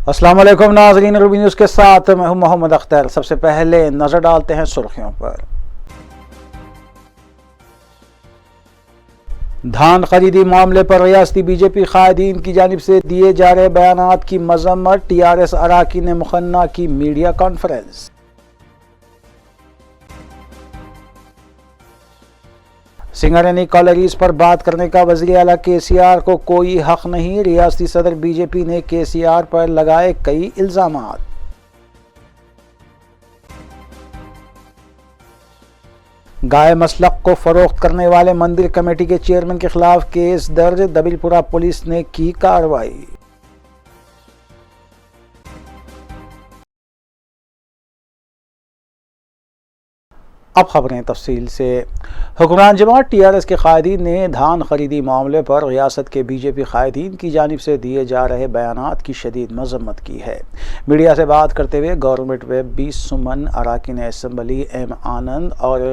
अस्सलाम वालेकुम नाज़रीन, रूबी न्यूज़ के साथ मैं हूं मोहम्मद अख्तर। सबसे पहले नज़र डालते हैं सुर्खियों पर। धान खरीदी मामले पर रियासती बीजेपी कायदीन की जानिब से दिए जा रहे बयानात की मजम्मत। टीआरएस अराकीन ने मुखन्ना की मीडिया कॉन्फ्रेंस। सिंगरेनी कॉलेज पर बात करने का वज़ीर आला केसीआर को कोई हक नहीं। रियासती सदर बीजेपी ने केसीआर पर लगाए कई इल्जामात। गाय मसलक को फरोख्त करने वाले मंदिर कमेटी के चेयरमैन के खिलाफ केस दर्ज। दबिलपुरा पुलिस ने की कार्रवाई। अब खबरें तफसील से। हुक्मरान जमात टीआरएस के कायदीन ने धान खरीदी मामले पर रियासत के बीजेपी कायदीन की जानिब से दिए जा रहे बयानात की शदीद मजम्मत की है। मीडिया से बात करते हुए गवर्नमेंट वेब 20 सुमन अराकीन असम्बली एम आनंद और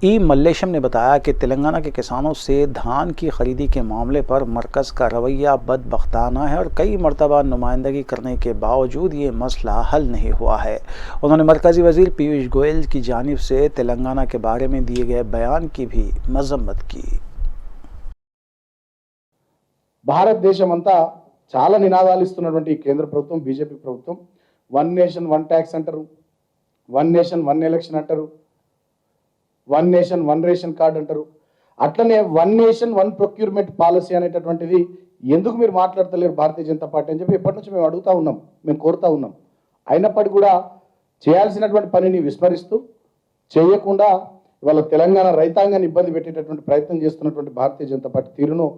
ई मल्लेशम ने बताया कि तेलंगाना के किसानों से धान की खरीदी के मामले पर मरकज़ का रवैया बदबख्ताना है और कई मरतबा नुमाइंदगी करने के बावजूद ये मसला हल नहीं हुआ है। उन्होंने मरकज़ी वज़ीर पीयूष गोयल की जानिब से तेलंगाना के बारे में दिए गए बयान की भी मजम्मत की। భారతదేశమంతా చాలా నినాదాలు ఇస్తున్నటువంటి కేంద్ర ప్రభుత్వం బీజేపీ ప్రభుత్వం వన్ నేషన్ వన్ ట్యాక్స్ అంటారు, వన్ నేషన్ వన్ ఎలక్షన్ అంటారు, one nation one ration card అంటారు. అట్లనే one nation one procurement policy అనేటటువంటిది ఎందుకు మీరు మాట్లాడతలేరు భారతీయ జనతా పార్టీ అని చెప్పి ఎప్పటి నుంచి మేము అడుగుతా ఉన్నాం, మేము కోరుతా ఉన్నాం. అయినప్పటికీ కూడా చేయాల్సినటువంటి పనిని విస్మరిస్తూ చేయకుండా ఇవాళ తెలంగాణ రైతాంగాన్ని ఇబ్బంది పెట్టేటటువంటి ప్రయత్నం చేస్తున్నటువంటి భారతీయ జనతా పార్టీ తీరును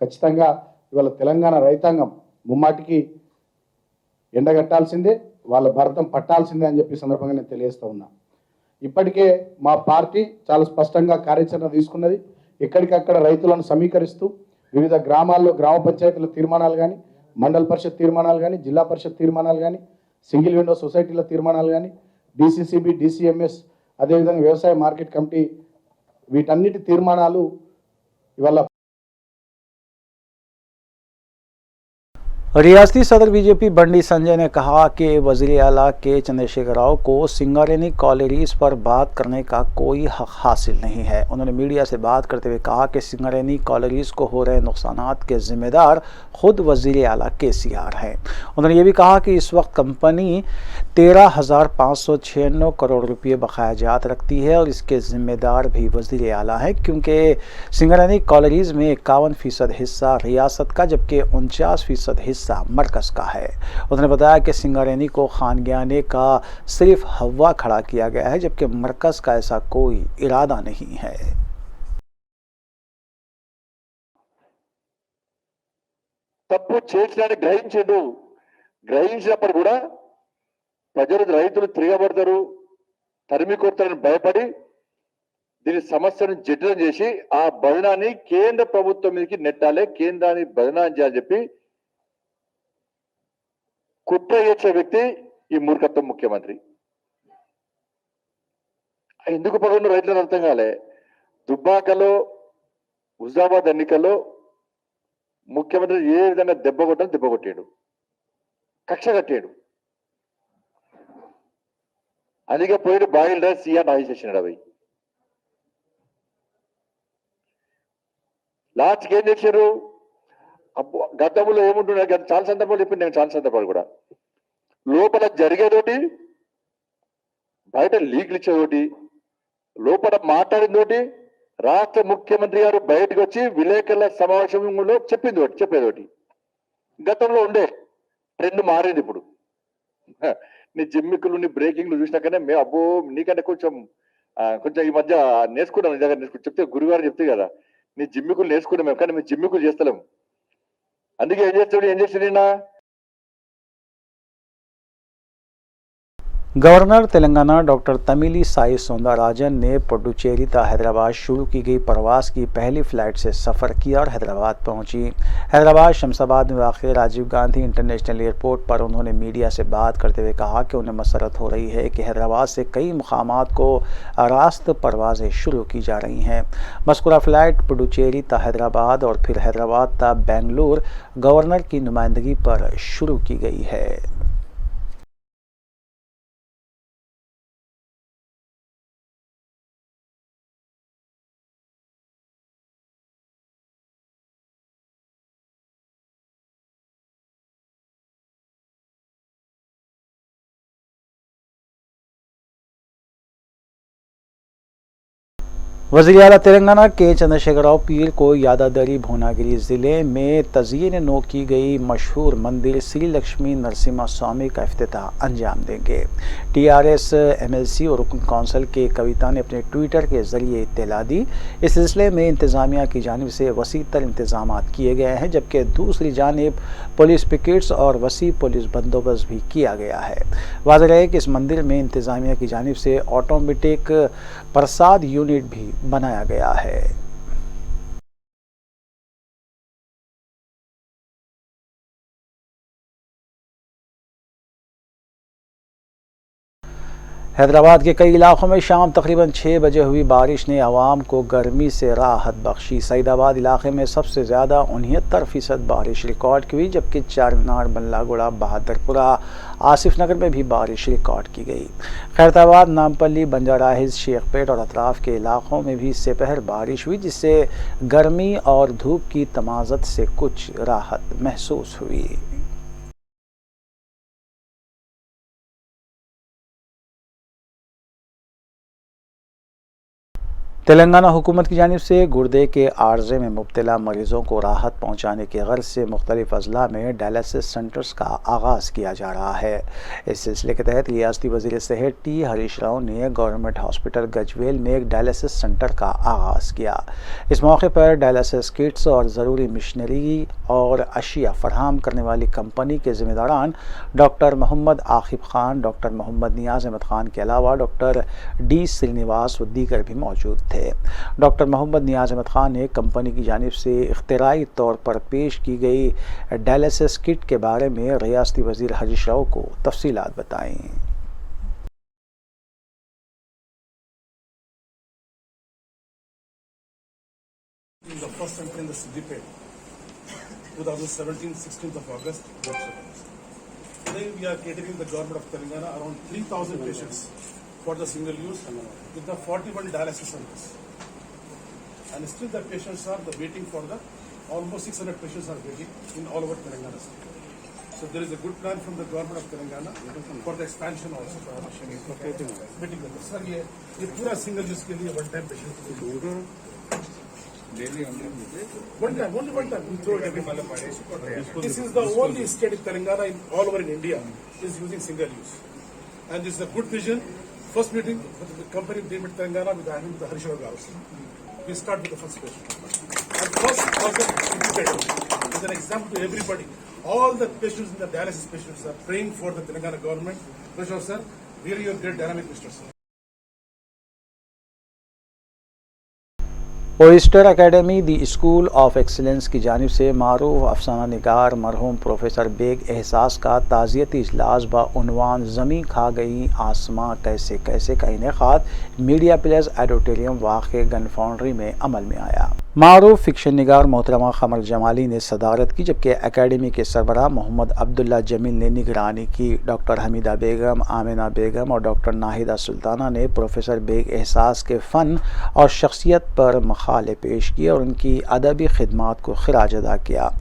ఖచ్చితంగా ఇవాళ తెలంగాణ రైతాంగం ముమ్మాటికి ఎండగట్టాల్సిందే, వాళ్ళ భరతం పట్టాల్సిందే అని చెప్పి సందర్భంగా నేను తెలియజేస్తా ఉన్నా. ఇప్పటికే మా పార్టీ చాలా స్పష్టంగా కార్యాచరణ తీసుకున్నది. ఎక్కడికక్కడ రైతులను సమీకరిస్తూ వివిధ గ్రామాల్లో గ్రామ పంచాయతీల తీర్మానాలు కానీ, మండల పరిషత్ తీర్మానాలు కానీ, జిల్లా పరిషత్ తీర్మానాలు కానీ, సింగిల్ విండో సొసైటీల తీర్మానాలు కానీ, డిసిసిబి, డిసిఎంఎస్, అదేవిధంగా వ్యవసాయ మార్కెట్ కమిటీ, వీటన్నిటి తీర్మానాలు ఇవాళ रियासती सदर बीजेपी बंडी संजय ने कहा कि वज़ीर आला के चंद्रशेखर राव को सिंगरेनी कॉलेज पर बात करने का कोई हक हासिल नहीं है। उन्होंने मीडिया से बात करते हुए कहा कि सिंगरेनी कॉलेज को हो रहे नुकसानात के जिम्मेदार खुद वज़ीर आला केसीआर हैं। उन्होंने ये भी कहा कि इस वक्त कंपनी 13,596 करोड़ रुपये बकाया जात रखती है और इसके जिम्मेदार भी वज़ीर आला है, क्योंकि सिंगरेनी कॉलेज में 51% हिस्सा रियासत का जबकि 49% हिस्सा मरकज का है। उन्होंने बताया कि सिंगरेनी को खानगियाने का सिर्फ हवा खड़ा किया गया है, जबकि मरकज का ऐसा कोई इरादा नहीं है। తప్పు చేసినాన్ని గ్రహించడు, గ్రహించినప్పుడు కూడా ప్రజలు రైతులు తిరగబడతారు, తరిమి కొడతారని భయపడి దీని సమస్యను జటిలం చేసి ఆ బదనాన్ని కేంద్ర ప్రభుత్వం మీదకి నెట్టాలి, కేంద్రాన్ని బదనాన్ని చేయాలని చెప్పి కుట్ర చేసే వ్యక్తి ఈ మూర్ఖత్వం ముఖ్యమంత్రి. ఎందుకు పడున్న రైతులకు అర్థం కాలే. దుబ్బాకలో హుజాబాద్ ఎన్నికల్లో ముఖ్యమంత్రి ఏ విధంగా దెబ్బ కొట్టాడు, కక్ష కట్టాడు. అందుకే పోయి బాయిల్ రైస్ సీఆర్ నాయి చేసినాడు. అవి లాస్ట్కి ఏం చేశారు? గతంలో ఏముంటున్నాయి, చాలా సందర్భాలు చెప్పింది, నేను చాలా సందర్భాలు కూడా లోపల జరిగేదోటి, బయట లీక్లు ఇచ్చేదోటి, లోపల మాట్లాడిందోటి, రాష్ట్ర ముఖ్యమంత్రి గారు బయటకు వచ్చి విలేకరుల సమావేశంలో చెప్పేదోటి. గతంలో ఉండే ట్రెండ్ మారింది ఇప్పుడు. నీ జిమ్మికులు, నీ బ్రేకింగ్లు చూసినాకనే మేము అబ్బో నీకంటే కొంచెం ఈ మధ్య నేర్చుకున్నాం. నిజంగా చెప్తే గురుగారు చెప్తే కదా, నీ జిమ్మికులు నేర్చుకున్నాం మేము, కానీ మేము జిమ్మికులు చేస్తలేము. అందుకే ఏం చేస్తాడు गवर्नर तेलंगाना डॉक्टर तमिली साई सौंदरराजन ने पुडुचेरी ता हैदराबाद शुरू की गई प्रवास की पहली फ़्लाइट से सफ़र किया और हैदराबाद पहुंची। हैदराबाद शमशाबाद में वाक़ राजीव गांधी इंटरनेशनल एयरपोर्ट पर उन्होंने मीडिया से बात करते हुए कहा कि उन्हें मसरत हो रही है कि हैदराबाद से कई मुकामात को रास्त परवाज़ें शुरू की जा रही हैं। मज़कूरा फ़्लाइट पुडुचेरी ता हैदराबाद और फिर हैदराबाद ता बेंगलुरु गवर्नर की नुमाइंदगी पर शुरू की गई है। वज़ीर आला तेलंगाना के चंद्रशेखर राव पीर को यादादरी भुवनागिरी ज़िले में तज़यीन नो की गई मशहूर मंदिर श्री लक्ष्मी नरसिम्हा स्वामी का इफ्तिताह अंजाम देंगे। TRS MLC और रुकन कौंसिल के कविता ने अपने ट्विटर के ज़रिए इत्तला दी। इस सिलसिले में इंतज़ामिया की जानिब से वसी तर इंतज़ाम किए गए हैं, जबकि दूसरी जानिब पुलिस पिकेट्स और वसी पुलिस बंदोबस्त भी किया गया है। वाज़ेह है कि इस मंदिर में इंतज़ामिया की जानिब से ऑटोमेटिक प्रसाद यूनिट भी बनाया गया है। हैदराबाद के कई इलाकों में शाम तकरीबन 6 बजे हुई बारिश ने आवाम को गर्मी से राहत बख्शी। सईदाबाद इलाके में सबसे ज़्यादा 69% बारिश रिकॉर्ड की हुई, जबकि चारमीनार, बल्लागुड़ा, बहादुरपुरा, आसिफ नगर में भी बारिश रिकॉर्ड की गई। खैरताबाद, नामपल्ली, बंजारा हिल्स, शेखपेट और अतराफ के इलाकों में भी सेपहर बारिश हुई, जिससे गर्मी और धूप की तमाज़त से कुछ राहत महसूस हुई। तेलंगाना हुकूमत की जानिब से गुर्दे के आर्जे में मुब्तला मरीज़ों को राहत पहुँचाने की गर्ज से मुख्तलिफ अजला में डायलिसिस सेंटर्स का आगाज़ किया जा रहा है। इस सिलसिले के तहत रियासती वज़ीर सेहत T हरीश राव ने गवर्नमेंट हॉस्पिटल गजवेल में एक डायलिसिस सेंटर का आगाज़ किया। इस मौके पर डायलिसिस किट्स और ज़रूरी मशीनरी और अशिया फराहम करने वाली कंपनी के ज़िम्मेदारान डॉक्टर मोहम्मद आकिब खान, डॉक्टर मोहम्मद नियाज़ अहमद खान के अलावा डॉक्टर D श्रीनिवास व दीगर भी मौजूद थे। डॉक्टर मोहम्मद नियाज़ अहमद खान ने कंपनी की जानिब से इख्तिराई तौर पर पेश की गई डायलिसिस किट के बारे में रियासती वज़ीर हरीश राव को तफसीलात बताईं। The first center in the Siddipet, 2017, 16th of August. Today we are catering the government of Telangana around 3,000 patients for the single use with the 41 dialysis centers. And still the patients are waiting for the almost 600 patients are waiting in all over Telangana state. So there is a good plan from the government of Telangana for the expansion also. Waiting the sir, ये पूरा single use के लिए one time patient. One time, only one time. We throw it every month. This is the only state in Telangana, all over in India, is using single use. And this is a good vision. First meeting with the company David Telangana with the Harish Rav Garu. We start with the first patient. And first organ is an example to everybody. All the patients in the dialysis patients are praying for the Telangana government. Prashant sir, really you're great dynamic Mr. Sir. Oyster academy the school of excellence की जानिब से मारूफ अफसाना निगार मरहूम professor bag एहसास का ताज़ियती इजलास बउनवान ज़मी खा गई आसमां कैसे कैसे का इनेकाद मीडिया प्लेस ऑडिटोरियम वाक़े गन फाउंड्री में अमल में आया। मारूफ फिक्शन निगार मोहतरमा कमर जमाली ने सदारत की, जबकि एकेडमी के सरबराह मोहम्मद अब्दुल्ला जमील ने निगरानी की। डॉक्टर हमीदा बेगम, आमिना बेगम और डॉक्टर नाहिदा सुल्ताना ने प्रोफेसर बेग एहसास के फ़न और शख्सियत पर मखाले पेश किए और उनकी अदबी खिदमात को खिराज अदा किया।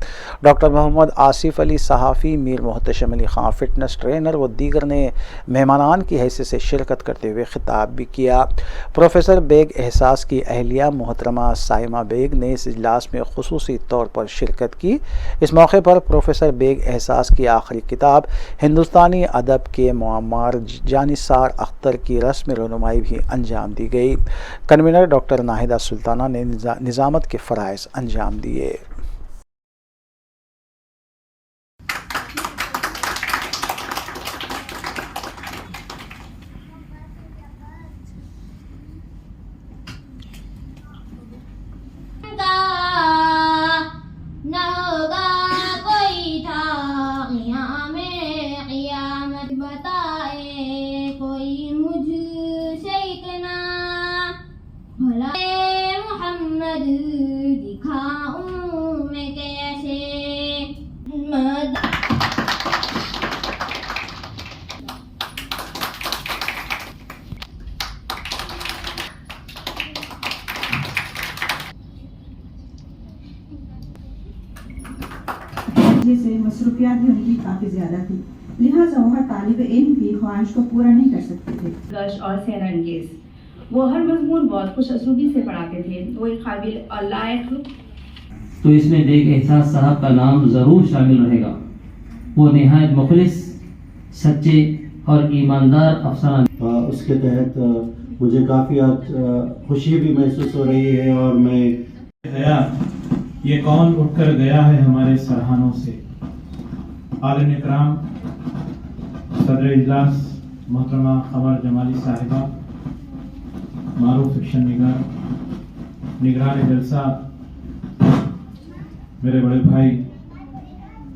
डॉक्टर मोहम्मद आसिफ अली सहाफ़ी, मीर मोहतशम अली खां फिटनेस ट्रेनर व दीगर ने मेहमानान की हैसियत से शिरकत करते हुए खिताब भी किया। प्रोफेसर बेग एहसास की अहलिया मोहतरमा साइमा बेग ने इस इजलास में खुसूसी तौर पर शिरकत की। इस मौके पर प्रोफेसर बेग एहसास की आखिरी किताब हिंदुस्तानी अदब के मुअम्मर जानिसार अख्तर की रस्म रहनुमाई भी अंजाम दी गई। कन्वीनर डॉक्टर नाहिदा सुल्ताना ने निज़ामत के फ़राइज़ अंजाम दिए। से मसरूफियात भी उनकी काफ़ी ज़्यादा थी, लिहाजा वह तालिब इल्म की ख्वाहिश को पूरा नहीं कर सकते थे। और सेहरा अंगेज वो हर मजमून बहुत खुश असलूबी से पढ़ाते थे। वो एक काबिल और लायक तो इसमें बेग एहसास साहब का नाम ज़रूर शामिल रहेगा। वो निहायत मुखलिस, सच्चे और ईमानदार अफसर। उसके तहत मुझे काफ़ी आज खुशी भी महसूस हो रही है और मैं गया ये कौन उठकर गया है हमारे सरहानों से। आलिम इकराम सदर इजलास मोहतरमा कमर जमाली साहिबा, मारूफ फिक्शन निगार, निगरान जलसा मेरे बड़े भाई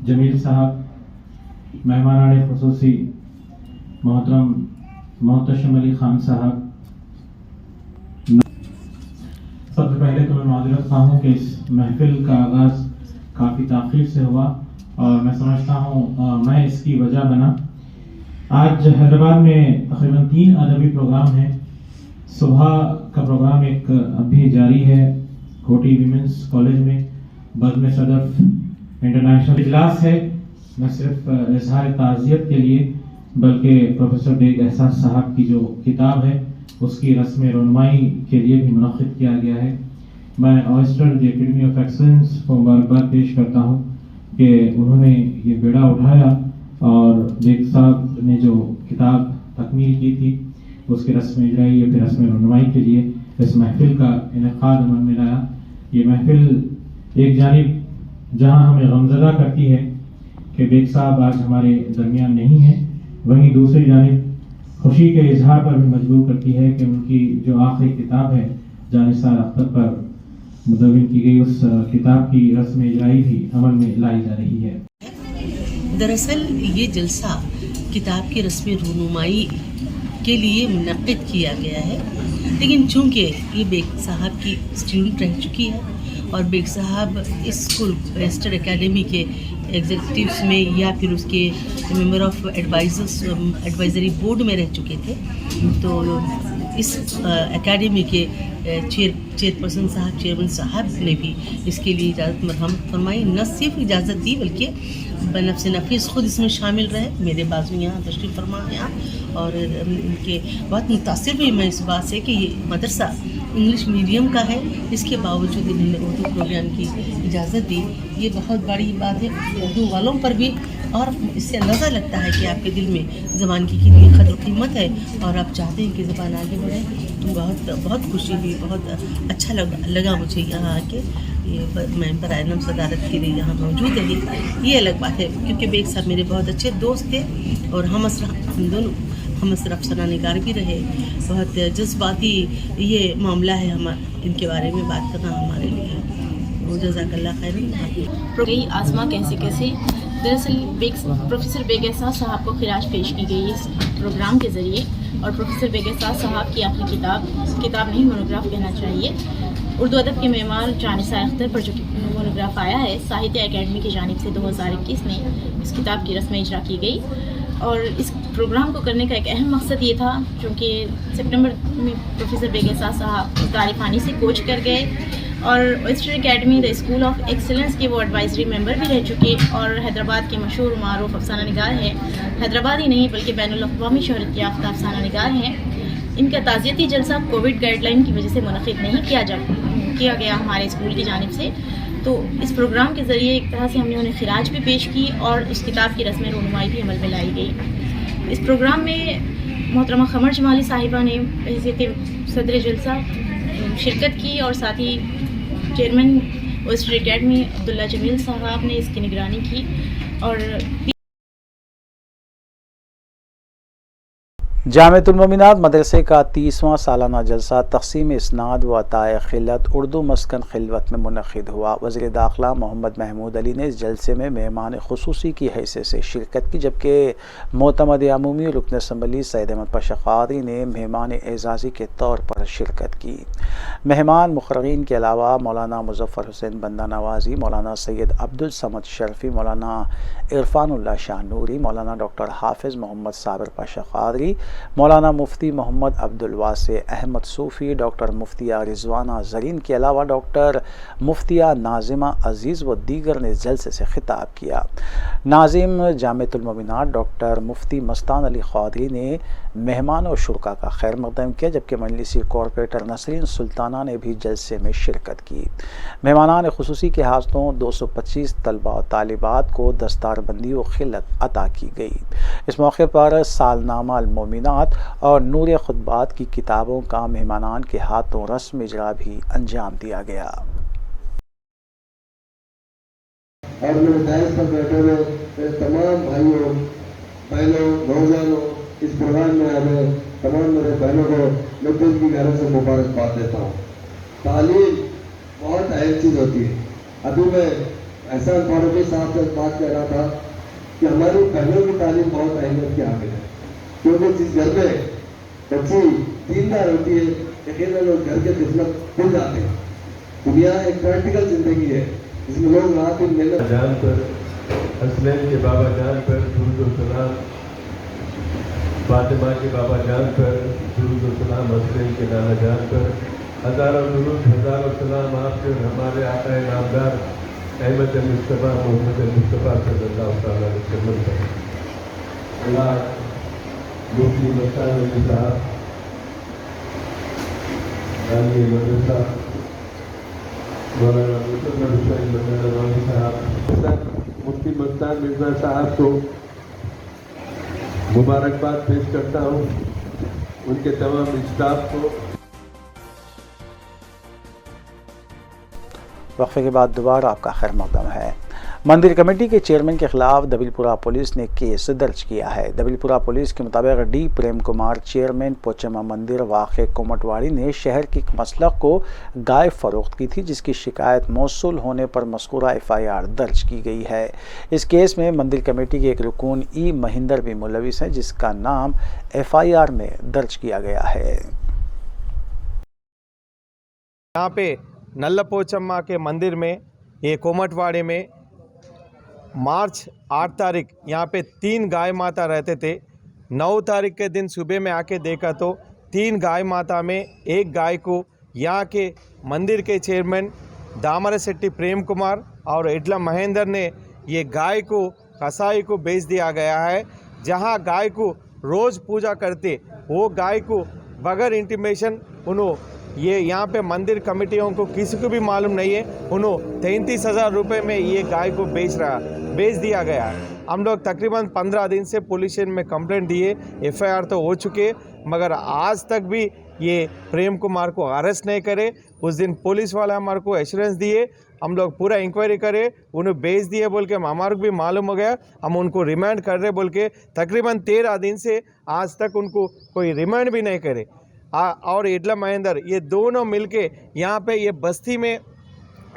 जमील साहब, मेहमानाने खुसूसी मोहतरम मोहतशम अली खान साहब, सबसे पहले तो मैं माजरत ख्वाह हूँ कि इस महफिल का आगाज़ काफ़ी ताख़ीर से हुआ और मैं समझता हूँ मैं इसकी वजह बना। आज हैदराबाद में तकरीबन 3 अदबी प्रोग्राम हैं। सुबह का प्रोग्राम एक अभी जारी है कोटी वीमेंस कॉलेज में, बज़्म सदफ इंटरनेशनल इजलास है। न सिर्फ इजहार ताज़ियत के लिए बल्कि प्रोफेसर बेग एहसास साहब की जो किताब है उसकी रस्म रौनमाई के लिए भी मुनक़्क़िद किया गया है। मैं oyster the academy of excellence को मुबारकबाद पेश करता हूँ कि उन्होंने ये बेड़ा उठाया और बेग साहब ने जो किताब तकमील की थी उसकी रस्म इजराई या फिर रस्म रौनमाई के लिए इस महफिल का इनेकाद अमल में लाया। ये महफिल एक जानिब जहाँ हमें गमज़दा करती है कि बेग साहब आज हमारे दरमियान नहीं हैं, वहीं दूसरी जानिब खुशी के इजहार पर भी मजबूर करती है कि उनकी जो आखिरी किताब है जानिसार अख्तर पर मुदव्विन की गई उस किताब की रस्म इजराई भी अमल में लाई जा रही है। दरअसल ये जलसा किताब की रस्म रूनुमाई के लिए मुनक़्क़िद किया गया है, लेकिन चूँकि ये बेग साहब की स्टूडेंट रह चुकी है और बेग साहब इस स्कूल वेस्टर एकेडमी के एग्जीक्यूटिव्स में या फिर उसके मेंबर ऑफ एडवाइजरी बोर्ड में रह चुके थे, तो इस एकेडमी के चेयरपर्सन साहब, चेयरमैन साहब ने भी इसके लिए इजाज़त मरहमत फरमाई। न सिर्फ इजाज़त दी बल्कि बनफ्स नफीस खुद इसमें शामिल रहे। मेरे बाजू यहाँ तशरीफ़ फरमा यहाँ और उनके बहुत मुतासिर हुई मैं इस बात से कि ये मदरसा इंग्लिश मीडियम का है, इसके बावजूद इन्होंने उर्दू प्रोग्राम की इजाज़त दी। ये बहुत बड़ी बात है उर्दू वालों पर भी, और इससे अंदाज़ा लगता है कि आपके दिल में ज़बान की कितनी कदर कीमत है और आप चाहते हैं कि ज़बान आगे बढ़े। बहुत खुशी हुई, बहुत अच्छा लगा मुझे यहाँ आके। ये मैं बराए सदारत के लिए यहाँ मौजूद है, ये अलग बात है क्योंकि बेग साहब मेरे बहुत अच्छे दोस्त थे और हम दोनों हम अफसरा निगार भी रहे। बहुत जज्बाती ये मामला है, हम इनके बारे में बात करना हमारे लिए वो जज़ाकल्लाह खैर। गई आज़मा कैसे कैसे दरअसल प्रोफेसर बेग एहसास साहब को खिराज पेश की गई इस प्रोग्राम के ज़रिए, और प्रोफेसर बेग एहसास साहब की आखिरी किताब नहीं मोनोग्राफ कहना चाहिए, उर्दू अदब के मेमार जानिसार अख्तर पर जो मोनोग्राफ आया है साहित्य एकेडमी की जानिब से 2021 में इस किताब की रस्म इजरा की गई। और इस प्रोग्राम को करने का एक अहम मकसद ये था क्योंकि सितंबर में प्रोफेसर बेग एहसास साहब तारिफानी से कोच कर गए और western academy the school of excellence के वो एडवाइजरी मेंबर भी रह चुके और हैदराबाद के मशहूर मारूफ अफसाना निगार हैं। हैदराबाद ही नहीं बल्कि बैनुल अक़वामी शोहरत याफ्ता अफसाना निगार हैं। इनका ताज़ियती जलसा कोविड गाइडलाइन की वजह से मुनक़्क़िद नहीं किया गया हमारे स्कूल की जानिब से, तो इस प्रोग्राम के ज़रिए एक तरह से हमने उन्हें खिराज भी पेश की और उस किताब की रस्म रूनुमाई भी अमल में लाई गई। इस प्रोग्राम में मोहतरमा कमर जमाली साहिबा ने हैसियत सदर जलसा शिरकत की और साथ ही chairman western academy Abdullah Jameel sahab ने इसकी निगरानी की। और जामिअतुल मोमिनात मदरसे का 30वां सालाना जलसा तक़सीम इस्नाद व अताए खिलत उर्दू मस्कन खिलवत में मुनक़्क़िद हुआ। वज़ीर दाखिला मोहम्मद महमूद अली ने इस जलसे में मेहमान खुसूसी की हैसियत से शिरकत की, जबकि मोतमद अमूमी रुकन असम्बली सैयद अहमद पाशा क़ादरी ने मेहमान एज़ाज़ी के तौर पर शिरकत की। मेहमान मुक़र्ररीन के अलावा मौलाना मुज़फ़्फ़र हुसैन बंदा नवाज़ी, मौलाना सैयद अब्दुल समद शरफ़ी, मौलाना इरफ़ानुल्लाह शाह नूरी, मौलाना डॉक्टर हाफ़िज़ मोहम्मद साबिर पाशा क़ादरी, मौलाना मुफ्ती मोहम्मद अब्दुल वासे अहमद सूफ़ी, डॉक्टर मुफ्तिया रिजवाना ज़रीन के अलावा डॉक्टर मुफ्तिया नाजिमा अजीज़ व दीगर ने जलसे से खिताब किया। नाजिम जामिअतुल मोमिनात डॉक्टर मुफ्ती मस्तान अली क़ादरी ने मेहमान और शुरका का खैर मक़दम किया, जबकि मजलिसी कॉरपोरेटर नसरीन सुल्ताना ने भी जलसे में शिरकत की। मेहमानान खुसूसी के हाथों 225 तलबा और तालिबात को दस्तारबंदी व खिलत अता की गई। इस मौके पर सालनामा अल-मोमिनात और नूर खुतबात की किताबों का मेहमानान के हाथों रस्म इजरा भी अंजाम दिया गया। और मेरे दायरे पर बैठे हुए मेरे तमाम भाइयों बहनों नौजवानों, इस प्रोग्राम में आए तमाम मेरे बहनों को मैं दिल की गहराई से मुबारकबाद देता हूँ। तालीम बहुत अहम चीज़ होती है। अभी मैं एहसान फारूकी साहब से बात कर रहा था कि हमारी बहनों की तालीम बहुत अहमियत की हामिल है, क्योंकि जिस घर में बच्ची दीनदार होती है, यकीनन लोग घर के खिदमत भूल जाते हैं। दुनिया एक प्रैक्टिकल जिंदगी है जिसमें लोग रात दिन मेहनत जान पर, हसनैन के बाबा जान पर दुरूद व सलाम, फातिमा के बाबा जान पर दुरूद व सलाम, हसनैन के नाना जान पर हज़ारों दुरूद हज़ारों सलाम आपके हमारे आका नामदार अहमद मुस्तफ़ा मोहम्मद मुस्तफ़ा सल्लल्लाहु अलैहि वसल्लम पर। अल्लाह मुफ्ती मस्तान अली साहब, रानी मदरसा मौलाना मुफ्ती मस्तान मिर्जा साहब को मुबारकबाद पेश करता हूँ, उनके तमाम स्टाफ को। वक्फे के बाद दोबारा आपका खैर मक़दम है। मंदिर कमेटी के चेयरमैन के खिलाफ दबिलपुरा पुलिस ने केस दर्ज किया है। दबिलपुरा पुलिस के मुताबिक डी प्रेम कुमार चेयरमैन पोचम्मा मंदिर वाक़े कोमटवाड़ी ने शहर की एक मसलक को गाय फरोख्त की थी, जिसकी शिकायत मौसूल होने पर मज़कूरा FIR दर्ज की गई है। इस केस में मंदिर कमेटी के एक रुकून ई महिंदर भी मुलविस है, जिसका नाम FIR में दर्ज किया गया है। यहाँ पे नल्ला पोचम्मा के मंदिर में, ये कोमटवाड़ी में मार्च 8 तारीख यहाँ पे 3 गाय माता रहते थे। 9 तारीख के दिन सुबह में आके देखा तो 3 गाय माता में एक गाय को यहाँ के मंदिर के चेयरमैन दामरशेट्टी प्रेम कुमार और एडला महेंद्र ने ये गाय को कसाई को बेच दिया गया है। जहाँ गाय को रोज़ पूजा करते वो गाय को बगैर इंटीमेशन ये यहाँ पे मंदिर कमेटियों को किसी को भी मालूम नहीं है, 33,000 रुपये में ये गाय को बेच दिया गया है। हम लोग तकरीबन 15 दिन से पुलिस स्टेशन में कंप्लेंट दिए, FIR तो हो चुके, मगर आज तक भी ये प्रेम कुमार को अरेस्ट नहीं करे। उस दिन पुलिस वाले हमारे को एश्योरेंस दिए, हम लोग पूरा इंक्वायरी करे, उन्हें बेच दिए बोल के हमारे को भी मालूम हो गया, हम उनको रिमांड कर रहे बोल के तकरीबन 13 दिन से आज तक उनको कोई रिमांड भी नहीं करे। और एडला महेंद्र ये दोनों मिलके यहाँ पे ये बस्ती में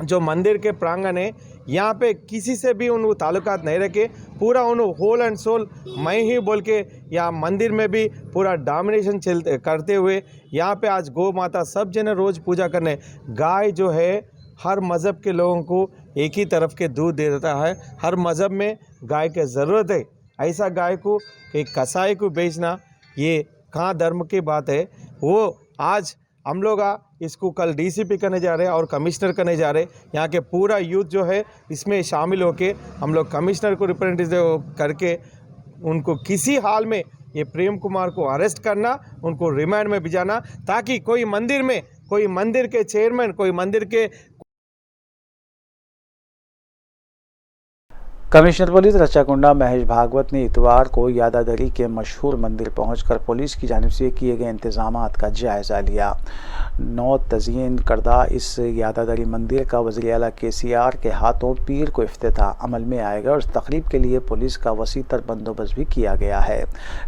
जो मंदिर के प्रांगण है, यहाँ पे किसी से भी उन ताल्लुकात नहीं रखे, पूरा उन होल एंड सोल मैं ही बोल के यहाँ मंदिर में भी पूरा डोमिनेशन करते हुए यहाँ पे आज गौ माता सब जने रोज़ पूजा करने। गाय जो है हर मज़हब के लोगों को एक ही तरफ के दूध दे देता है, हर मज़हब में गाय की ज़रूरत है। ऐसा गाय को एक कसाई को बेचना ये कहाँ धर्म की बात है। वो आज हम लोग इसको कल DCP करने जा रहे हैं और कमिश्नर करने जा रहे हैं। यहाँ के पूरा यूथ जो है इसमें शामिल होके हम लोग कमिश्नर को रिप्रेजेंटेटिव करके उनको किसी हाल में ये प्रेम कुमार को अरेस्ट करना, उनको रिमांड में भिजाना, ताकि कोई मंदिर के चेयरमैन, कोई मंदिर के कमिश्नर पुलिस रचाकुंडा महेश भागवत ने इतवार को यादादरी के मशहूर मंदिर पहुंचकर पुलिस की जानिब से किए गए इंतजामात का जायज़ा लिया। नौ तज़यीन करदा इस यादादरी मंदिर का वज़ीर आला KCR के हाथों पीर को इफ्तिताह अमल में आएगा और इस तकरीब के लिए पुलिस का वसी तर बंदोबस्त भी किया गया है।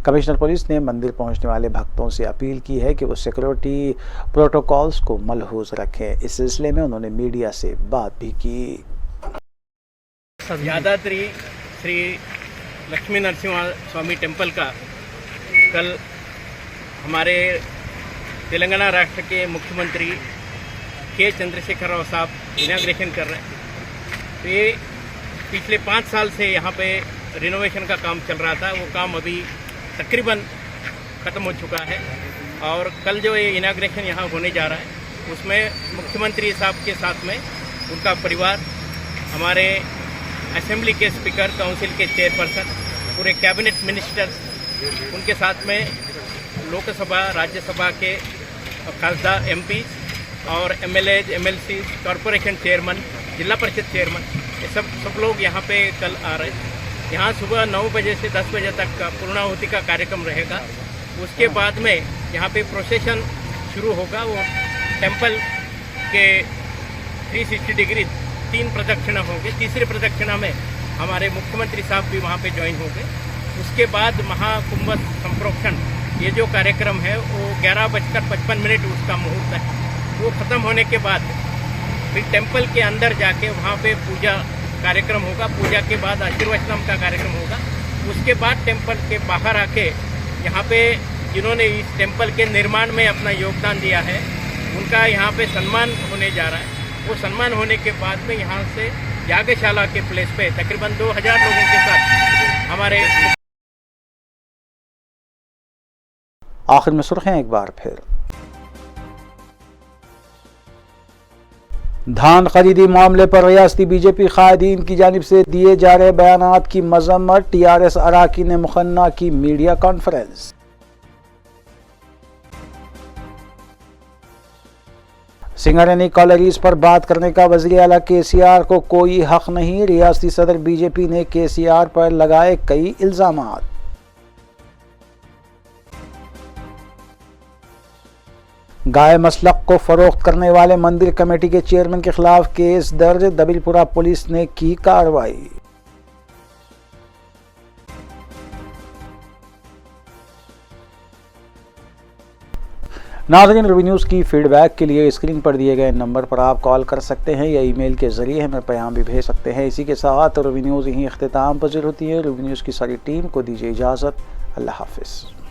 कमिश्नर पुलिस ने मंदिर पहुँचने वाले भक्तों से अपील की है कि वो सिक्योरिटी प्रोटोकॉल्स को मलहूज़ रखें। इस सिलसिले में उन्होंने मीडिया से बात भी की। यादाद्री श्री लक्ष्मी नरसिम्हा स्वामी टेम्पल का कल हमारे तेलंगाना राष्ट्र के मुख्यमंत्री K. चंद्रशेखर राव साहब इनाग्रेशन कर रहे हैं। तो ये पिछले 5 साल से यहाँ पे रिनोवेशन का काम चल रहा था, वो काम अभी तकरीबन ख़त्म हो चुका है और कल जो ये इनाग्रेशन यहाँ होने जा रहा है उसमें मुख्यमंत्री साहब के साथ में उनका परिवार, हमारे असेंबली के स्पीकर, काउंसिल के चेयरपर्सन, पूरे कैबिनेट मिनिस्टर्स, उनके साथ में लोकसभा राज्यसभा के खासदार MP और MLAs, MLCs, कॉरपोरेशन चेयरमैन, जिला परिषद चेयरमैन, ये सब लोग यहाँ पे कल आ रहे हैं। यहाँ सुबह 9 बजे से 10 बजे तक का पूर्णाहुति का कार्यक्रम रहेगा। उसके बाद में यहाँ पे प्रोसेशन शुरू होगा। वो टेंपल के 360 डिग्री 3 प्रदक्षिणा होंगे। तीसरी प्रदक्षिणा में हमारे मुख्यमंत्री साहब भी वहाँ पे ज्वाइन होंगे। उसके बाद महाकुंभ संप्रोक्षण, ये जो कार्यक्रम है वो 11:55 उसका मुहूर्त है। वो ख़त्म होने के बाद फिर टेंपल के अंदर जाके वहाँ पे पूजा कार्यक्रम होगा। पूजा के बाद आशीर्वचनम का कार्यक्रम होगा। उसके बाद टेंपल के बाहर आके यहाँ पे जिन्होंने इस टेंपल के निर्माण में अपना योगदान दिया है उनका यहाँ पे सम्मान होने जा रहा है। वो सम्मान होने के बाद में यहाँ से यागशाला के प्लेस पे तकरीबन 2000 लोगों के साथ हमारे। आखिर में सुर्खियां एक बार फिर। धान खरीदी मामले पर रियासती बीजेपी कायदीन की जानिब से दिए जा रहे बयानात की मजम्मत, TRS अराकीन ने मुखन्ना की मीडिया कॉन्फ्रेंस। सिंगरेनी कॉलेज पर बात करने का वज़ीर आला KCR को कोई हक नहीं, रियासती सदर बीजेपी ने KCR पर लगाए कई इल्जामात। गाय मसलक को फरोख्त करने वाले मंदिर कमेटी के चेयरमैन के खिलाफ केस दर्ज, दबिलपुरा पुलिस ने की कार्रवाई। नाज़रीन, रवि न्यूज़ की फीडबैक के लिए स्क्रीन पर दिए गए नंबर पर आप कॉल कर सकते हैं या ईमेल के ज़रिए हमें पैगाम भी भेज सकते हैं। इसी के साथ रवि न्यूज़ यहीं इख्तिताम पज़ीर होती है। रवि न्यूज़ की सारी टीम को दीजिए इजाज़त। अल्लाह हाफ़िज़।